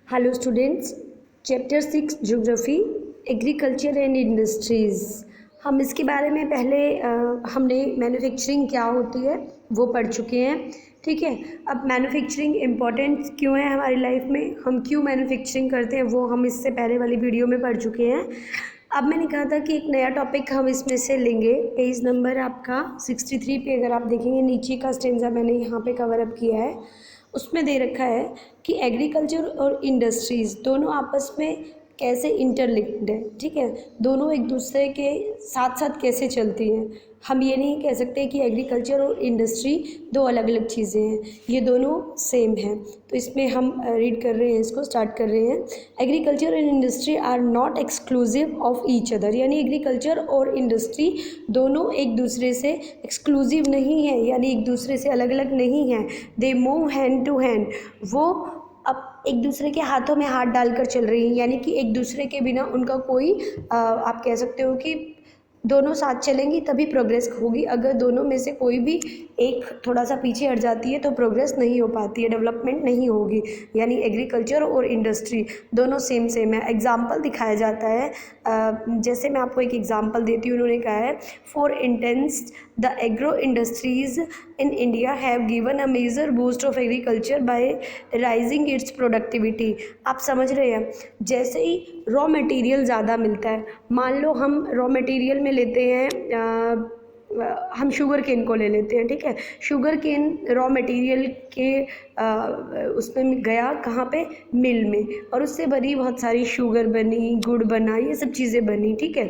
Hello students, chapter 6 geography agriculture and industries. हम इसके बारे में पहले हमने मैन्युफैक्चरिंग क्या होती है वो पढ़ चुके हैं। ठीक है, अब मैन्युफैक्चरिंग इम्पॉर्टेंट क्यों है हमारी लाइफ में, हम क्यों मैन्युफैक्चरिंग करते हैं वो हम इससे पहले वाली वीडियो में पढ़ चुके हैं। अब मैंने कहा था कि एक नया टॉपिक हम इसमें से लेंगे। पेज नंबर आपका 63 पे अगर आप देखेंगे नीचे का स्टेंजा मैंने यहाँ पे कवर अप किया है, उसमें दे रखा है कि एग्रीकल्चर और इंडस्ट्रीज़ दोनों आपस में कैसे इंटरलिंक्ड है। ठीक है, दोनों एक दूसरे के साथ साथ कैसे चलती हैं। हम ये नहीं कह सकते कि एग्रीकल्चर और इंडस्ट्री दो अलग अलग चीज़ें हैं, ये दोनों सेम हैं। तो इसमें हम रीड कर रहे हैं, इसको स्टार्ट कर रहे हैं। Agriculture and industry are not exclusive of each other, यानी एग्रीकल्चर और इंडस्ट्री दोनों एक दूसरे से एक्सक्लूसिव नहीं है, यानी एक दूसरे से अलग अलग नहीं हैं। They move hand to hand, वो अब एक दूसरे के हाथों में हाथ डालकर चल रही हैं, यानी कि एक दूसरे के बिना उनका कोई आप कह सकते हो कि दोनों साथ चलेंगी तभी प्रोग्रेस होगी। अगर दोनों में से कोई भी एक थोड़ा सा पीछे हट जाती है तो प्रोग्रेस नहीं हो पाती है, डेवलपमेंट नहीं होगी। यानी एग्रीकल्चर और इंडस्ट्री दोनों सेम सेम है। एग्जाम्पल दिखाया जाता है, जैसे मैं आपको एक एग्जाम्पल देती हूँ। उन्होंने कहा है, for instance the agro industries in India have given a major boost of agriculture by raising its productivity. आप समझ रहे हैं, जैसे ही रॉ मटेरियल ज़्यादा मिलता है, मान लो हम रॉ मटेरियल में लेते हैं, हम शुगर केन को ले लेते हैं। ठीक है, शुगर केन रॉ मटेरियल के उसमें गया कहाँ पे, मिल में, और उससे बनी बहुत सारी शुगर बनी, गुड़ बना, ये सब चीज़ें बनी। ठीक है,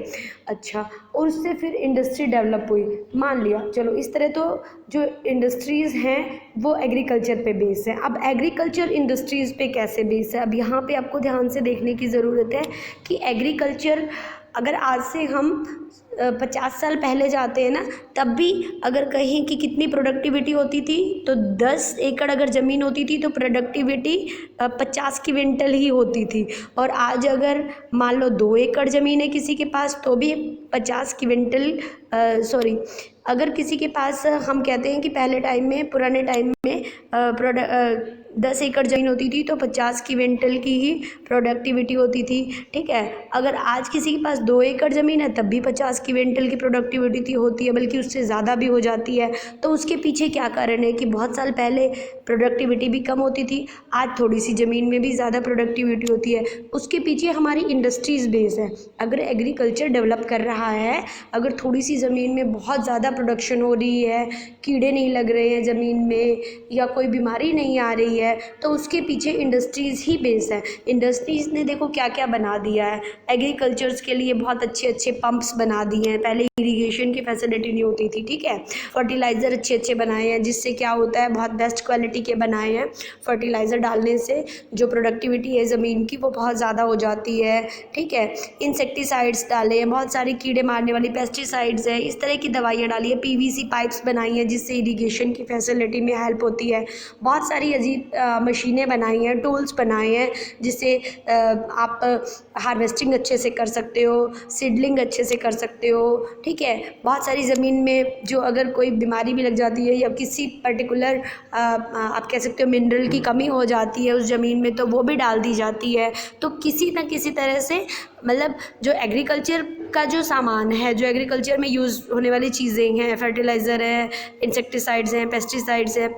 अच्छा, और उससे फिर इंडस्ट्री डेवलप हुई। मान लिया, चलो इस तरह तो जो इंडस्ट्रीज़ हैं वो एग्रीकल्चर पे बेस है। अब एग्रीकल्चर इंडस्ट्रीज़ पे कैसे बेस है, अब यहाँ पे आपको ध्यान से देखने की ज़रूरत है कि एग्रीकल्चर, अगर आज से हम 50 साल पहले जाते हैं ना, तब भी अगर कहें कि कितनी प्रोडक्टिविटी होती थी तो 10 एकड़ अगर ज़मीन होती थी तो प्रोडक्टिविटी 50 क्विंटल ही होती थी। और आज अगर मान लो 2 एकड़ ज़मीन है किसी के पास तो भी 50 क्विंटल, सॉरी, अगर किसी के पास, हम कहते हैं कि पहले टाइम में, पुराने टाइम में 10 एकड़ ज़मीन होती थी तो 50 क्विंटल की ही प्रोडक्टिविटी होती थी। ठीक है, अगर आज किसी के पास 2 एकड़ ज़मीन है तब भी 50 क्विंटल की प्रोडक्टिविटी होती है, बल्कि उससे ज़्यादा भी हो जाती है। तो उसके पीछे क्या कारण है कि बहुत साल पहले प्रोडक्टिविटी भी कम होती थी, आज थोड़ी सी ज़मीन में भी ज़्यादा प्रोडक्टिविटी होती है। उसके पीछे हमारी इंडस्ट्रीज़ बेस है। अगर एग्रीकल्चर डेवलप कर रहा है, अगर थोड़ी सी ज़मीन में बहुत ज़्यादा प्रोडक्शन हो रही है, कीड़े नहीं लग रहे हैं ज़मीन में या कोई बीमारी नहीं आ रही है, तो उसके पीछे इंडस्ट्रीज़ ही बेस है। इंडस्ट्रीज़ ने देखो क्या क्या बना दिया है, एग्रीकल्चर्स के लिए बहुत अच्छे अच्छे पंप्स बना दिए हैं। पहले इरीगेशन की फैसिलिटी नहीं होती थी। ठीक है, फर्टिलाइज़र अच्छे अच्छे बनाए हैं, जिससे क्या होता है, बहुत बेस्ट क्वालिटी के बनाए हैं। फर्टिलाइज़र डालने से जो प्रोडक्टिविटी है ज़मीन की वो बहुत ज़्यादा हो जाती है। ठीक है, इंसेक्टिसाइड्स डाले हैं, बहुत सारी कीड़े मारने वाली पेस्टिसाइड्स हैं, इस तरह की दवाइयाँ डाली है। पीवीसी पाइप्स बनाई हैं जिससे इरीगेशन की फैसिलिटी में हेल्प होती है। बहुत सारी अजीब मशीनें बनाई हैं, टूल्स बनाए हैं, जिससे आप हार्वेस्टिंग अच्छे से कर सकते हो, सीडलिंग अच्छे से कर सकते हो। ठीक है, बहुत सारी ज़मीन में जो अगर कोई बीमारी भी लग जाती है या किसी पर्टिकुलर आप कह सकते हो मिनरल की कमी हो जाती है उस ज़मीन में, तो वो भी डाल दी जाती है। तो किसी न किसी तरह से, मतलब जो एग्रीकल्चर का जो सामान है, जो एग्रीकल्चर में यूज़ होने वाली चीज़ें हैं, फर्टिलाइज़र है, इंसेक्टिसाइड्स हैं, पेस्टिसाइड्स हैं,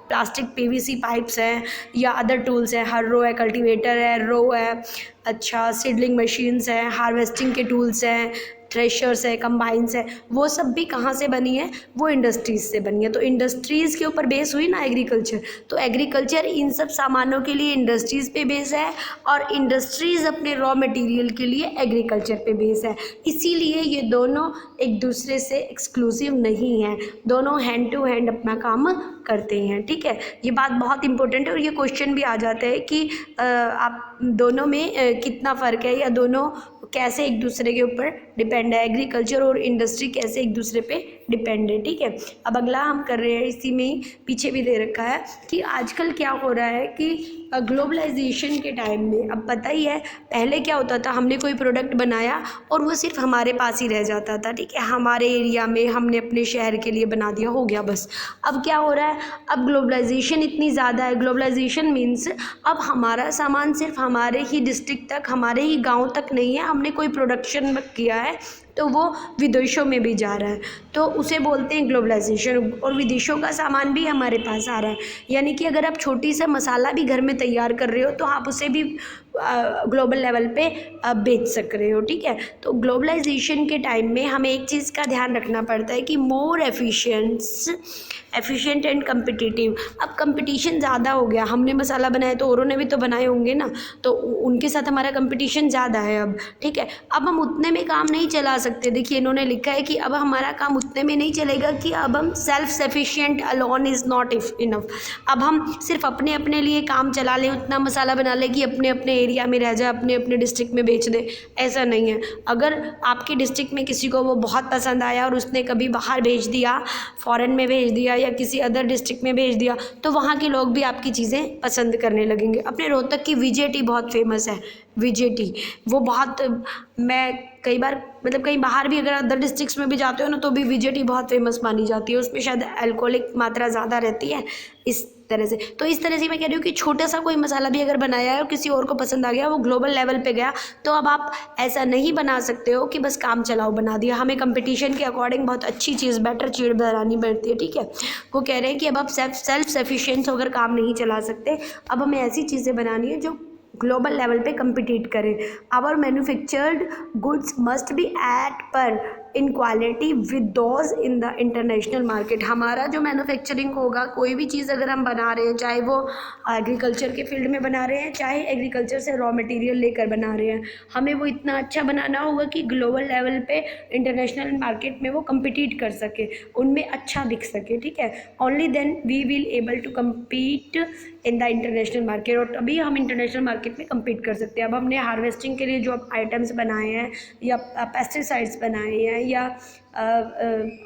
प्लास्टिक पीवीसी पाइप्स हैं या अदर टूल्स हैं, हर्रो है, कल्टीवेटर है, रो है, अच्छा, सीडलिंग मशीन्स हैं, हार्वेस्टिंग के टूल्स हैं, थ्रेशर्स है, कंबाइंस है, वो सब भी कहाँ से बनी है, वो इंडस्ट्रीज़ से बनी है। तो इंडस्ट्रीज़ के ऊपर बेस हुई ना एग्रीकल्चर, तो एग्रीकल्चर इन सब सामानों के लिए इंडस्ट्रीज़ पे बेस है और इंडस्ट्रीज़ अपने रॉ मटेरियल के लिए एग्रीकल्चर पे बेस है। इसीलिए ये दोनों एक दूसरे से एक्सक्लूसिव नहीं हैं, दोनों हैंड टू हैंड अपना काम करते हैं। ठीक है, ये बात बहुत इंपॉर्टेंट है और ये क्वेश्चन भी आ जाता है कि आप दोनों में कितना फ़र्क है या दोनों कैसे एक दूसरे के ऊपर डिपेंड है, एग्रीकल्चर और इंडस्ट्री कैसे एक दूसरे पे डिपेंड है। ठीक है, अब अगला हम कर रहे हैं, इसी में ही पीछे भी दे रखा है कि आजकल क्या हो रहा है कि ग्लोबलाइजेशन के टाइम में, अब पता ही है पहले क्या होता था, हमने कोई प्रोडक्ट बनाया और वो सिर्फ हमारे पास ही रह जाता था। ठीक है, हमारे एरिया में हमने अपने शहर के लिए बना दिया, हो गया बस। अब क्या हो रहा है, अब ग्लोबलाइजेशन इतनी ज़्यादा है, ग्लोबलाइजेशन मीन्स अब हमारा सामान सिर्फ हमारे ही डिस्ट्रिक्ट तक, हमारे ही गांव तक नहीं है, हमने कोई प्रोडक्शन किया है तो वो विदेशों में भी जा रहा है, तो उसे बोलते हैं ग्लोबलाइजेशन। और विदेशों का सामान भी हमारे पास आ रहा है, यानी कि अगर आप छोटी सा मसाला भी घर में तैयार कर रहे हो तो आप उसे भी ग्लोबल लेवल पे बेच सक रहे हो। ठीक है, तो ग्लोबलाइजेशन के टाइम में हमें एक चीज़ का ध्यान रखना पड़ता है कि मोर एफिशिएंट एंड कम्पिटिटिव। अब कंपटीशन ज़्यादा हो गया, हमने मसाला बनाया तो औरों ने भी तो बनाए होंगे ना, तो उनके साथ हमारा कंपटीशन ज़्यादा है अब। ठीक है, अब हम उतने में काम नहीं चला सकते। देखिए इन्होंने लिखा है कि अब हमारा काम उतने में नहीं चलेगा कि अब हम self sufficient alone is not enough. अब हम सिर्फ अपने अपने लिए काम चला लें, उतना मसाला बना लें कि अपने अपने एरिया में रह जाए, अपने अपने डिस्ट्रिक्ट में बेच दे, ऐसा नहीं है। अगर आपके डिस्ट्रिक्ट में किसी को वो बहुत पसंद आया और उसने कभी बाहर भेज दिया, फॉरेन में भेज दिया या किसी अदर डिस्ट्रिक्ट में भेज दिया, तो वहाँ के लोग भी आपकी चीज़ें पसंद करने लगेंगे। अपने रोहतक की विजेटी बहुत फेमस है, विजेटी वो बहुत, मैं कई बार मतलब कहीं बाहर भी अगर अदर डिस्ट्रिक्ट्स में भी जाते हो ना तो भी विजेटी बहुत फेमस मानी जाती है, उसमें शायद अल्कोहलिक मात्रा ज़्यादा रहती है, इस तरह से। तो इस तरह से मैं कह रही हूँ कि छोटा सा कोई मसाला भी अगर बनाया है और किसी और को पसंद आ गया, वो ग्लोबल लेवल पे गया, तो अब आप ऐसा नहीं बना सकते हो कि बस काम चलाओ बना दिया। हमें कंपटीशन के अकॉर्डिंग बहुत अच्छी चीज़, बेटर चीज़ बनानी पड़ती है। ठीक है, वो कह रहे हैं कि अब आप सेल्फ सफिशिएंट होकर काम नहीं चला सकते, अब हमें ऐसी चीज़ें बनानी है जो ग्लोबल लेवल पे कम्पिटिट करें। Our manufactured goods must be at par in quality with those in the international market. हमारा जो मैन्युफैक्चरिंग होगा, कोई भी चीज़ अगर हम बना रहे हैं, चाहे वो एग्रीकल्चर के फील्ड में बना रहे हैं, चाहे एग्रीकल्चर से रॉ मटेरियल लेकर बना रहे हैं, हमें वो इतना अच्छा बनाना होगा कि ग्लोबल लेवल पे इंटरनेशनल मार्केट में वो कम्पिटिट कर सके, उनमें अच्छा दिख सके। ठीक है, only then we will able to compete in the international market, और तभी हम इंटरनेशनल मार्केट में कम्पीट कर सकते हैं। अब हमने हार्वेस्टिंग के लिए जो आइटम्स बनाए हैं या पेस्टिसाइड्स बनाए हैं या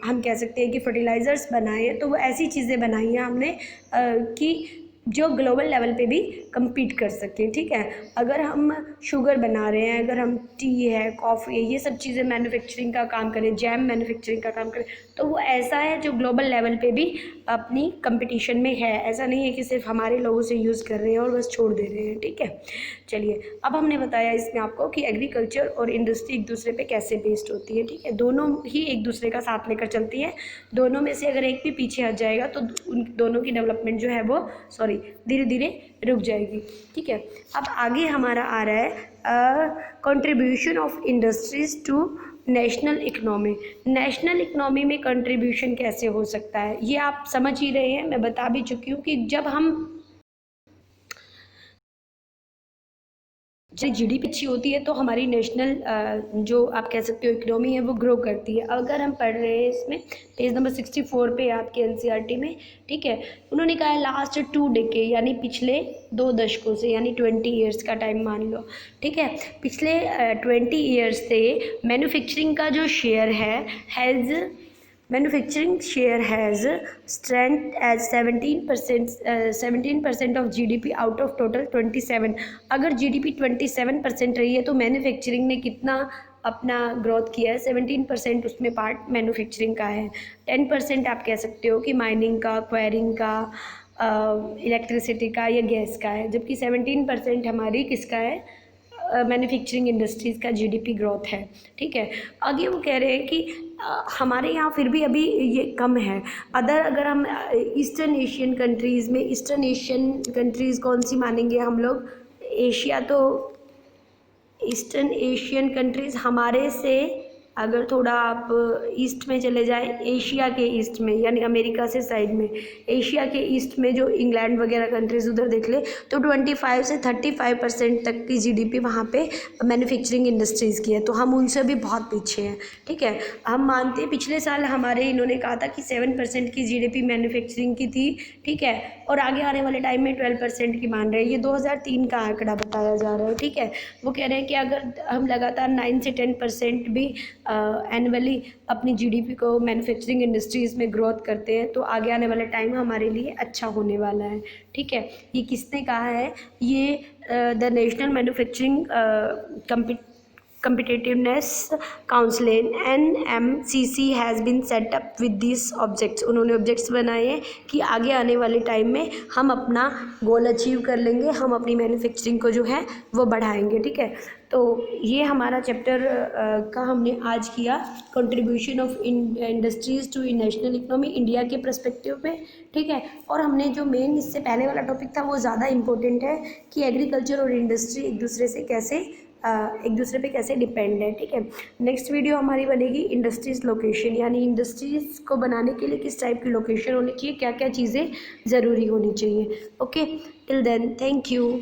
हम कह सकते हैं कि फर्टिलाइज़र्स बनाए हैं, तो वो ऐसी चीज़ें बनाई हैं हमने कि जो ग्लोबल लेवल पे भी कम्पीट कर सकें। ठीक है, अगर हम शुगर बना रहे हैं, अगर हम टी है, कॉफ़ी है, ये सब चीज़ें मैन्युफैक्चरिंग का काम करें, जैम मैन्युफैक्चरिंग का काम करें, तो वो ऐसा है जो ग्लोबल लेवल पे भी अपनी कंपटीशन में है। ऐसा नहीं है कि सिर्फ हमारे लोगों से यूज़ कर रहे हैं और बस छोड़ दे रहे हैं। ठीक है, चलिए अब हमने बताया इसमें आपको कि एग्रीकल्चर और इंडस्ट्री एक दूसरे पे कैसे बेस्ड होती है। ठीक है, दोनों ही एक दूसरे का साथ लेकर चलती है, दोनों में से अगर एक भी पीछे हट जाएगा तो उन दोनों की डेवलपमेंट जो है वो धीरे धीरे रुक जाएगी। ठीक है, अब आगे हमारा आ रहा है contribution of industries to national economy. National economy में कंट्रीब्यूशन कैसे हो सकता है, ये आप समझ ही रहे हैं, मैं बता भी चुकी हूँ कि जब हम जीडीपी अच्छी होती है तो हमारी नेशनल जो आप कह सकते हो इकोनॉमी है वो ग्रो करती है। अगर हम पढ़ रहे हैं इसमें पेज नंबर 64 पे आपके एनसीईआरटी में, ठीक है, उन्होंने कहा है लास्ट 2 डेकेड यानी पिछले 2 दशकों से, यानी 20 ईयर्स का टाइम मान लो। ठीक है, पिछले 20 ईयर्स से मैन्युफैक्चरिंग का जो शेयर है manufacturing share has strength as 17% of GDP out of total 27। अगर GDP 27% रही है तो मैन्युफैक्चरिंग ने कितना अपना ग्रोथ किया है, 17% उसमें पार्ट मैन्युफैक्चरिंग का है। 10% आप कह सकते हो कि माइनिंग का, क्वायरिंग का, इलेक्ट्रिसिटी का या गैस का है, जबकि 17% हमारी किसका है, मैन्युफैक्चरिंग इंडस्ट्रीज़ का जीडीपी ग्रोथ है। ठीक है, आगे वो कह रहे हैं कि हमारे यहाँ फिर भी अभी ये कम है। अगर हम ईस्टर्न एशियन कंट्रीज़ में, ईस्टर्न एशियन कंट्रीज़ कौन सी मानेंगे हम लोग, एशिया, तो ईस्टर्न एशियन कंट्रीज़ हमारे से अगर थोड़ा आप ईस्ट में चले जाएं, एशिया के ईस्ट में यानी अमेरिका से साइड में, एशिया के ईस्ट में जो इंग्लैंड वगैरह कंट्रीज़ उधर देख ले तो 25 से 35% तक की जीडीपी वहाँ पे मैन्युफैक्चरिंग इंडस्ट्रीज़ की है। तो हम उनसे भी बहुत पीछे हैं, ठीक है। हम मानते हैं पिछले साल हमारे इन्होंने कहा था कि 7% की जीडीपी मैन्युफैक्चरिंग की थी, ठीक है, और आगे आने वाले टाइम में 12% की मान रहे हैं। ये 2003 का आंकड़ा बताया जा रहा है, ठीक है। वो कह रहे हैं कि अगर हम लगातार 9 से 10% भी एनुअली अपनी जीडीपी को मैन्युफैक्चरिंग इंडस्ट्रीज़ में ग्रोथ करते हैं तो आगे आने वाला टाइम हमारे लिए अच्छा होने वाला है, ठीक है। ये किसने कहा है? ये the national manufacturing competitiveness council NMCC has been set up with these objects। उन्होंने ऑब्जेक्ट्स बनाए हैं कि आगे आने वाले टाइम में हम अपना गोल अचीव कर लेंगे, हम अपनी मैन्युफैक्चरिंग को जो है वो बढ़ाएंगे, ठीक है। तो ये हमारा चैप्टर का हमने आज किया, contribution of industries to national economy India के पर्सपेक्टिव पे, ठीक है। और हमने जो मेन इससे पहले वाला टॉपिक था वो ज़्यादा इम्पोर्टेंट है कि एग्रीकल्चर और इंडस्ट्री एक दूसरे पे कैसे डिपेंड है, ठीक है। नेक्स्ट वीडियो हमारी बनेगी इंडस्ट्रीज़ लोकेशन, यानी इंडस्ट्रीज़ को बनाने के लिए किस टाइप की लोकेशन होनी चाहिए, क्या क्या चीज़ें ज़रूरी होनी चाहिए। Okay, till then thank you.